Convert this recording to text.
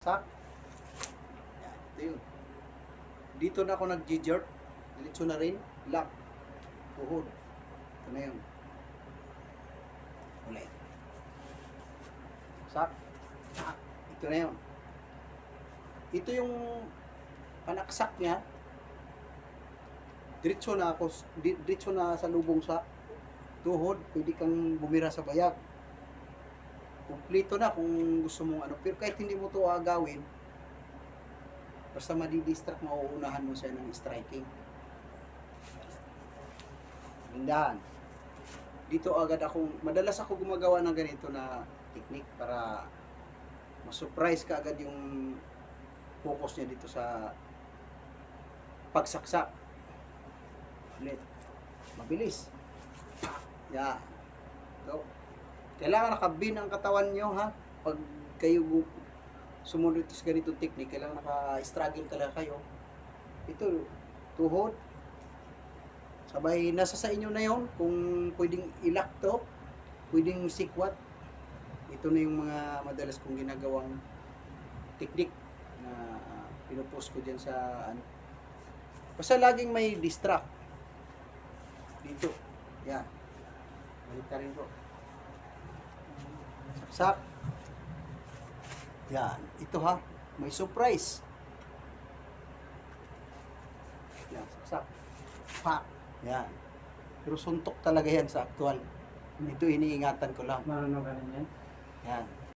Sak. Yan, ito yun. Dito na ako nag-jerk. Diretso na rin. Lock. Tuhod. Ito na yun. Ulit. Sak. Sak. Ito na yun. Ito yung panaksak niya. Diretso na ako. Diretso na sa lubong sa tuhod. Pwede kang bumira sa bayag. Kumplito na kung gusto mong ano. Pero kahit hindi mo ito gawin, basta madidistract, mauunahan mo siya ng striking. Lindahan. Dito agad madalas ako gumagawa ng ganito na technique para ma-surprise ka agad yung focus niya dito sa pagsaksak. Ulit. Mabilis. Yan. Go. Kailangan nakabin ang katawan nyo, ha? Pag kayo sumunod sa ganitong technique, kailangan naka-struggle talaga kayo. Ito, tuhod. Sabay, nasa sa inyo na yon kung pwedeng ilak to, pwedeng sikwat. Ito na yung mga madalas kong ginagawang technique na pinupost ko dyan sa ano. Basta laging may distract. Dito. Yan. Balik ka rin ko. Saksak. Yan. Ito ha. May surprise. Yan. Saksak. Pak. Yan. Pero suntok talaga yan sa actual. Ito iniingatan ko lang. Marunong ka rin yan? Yan.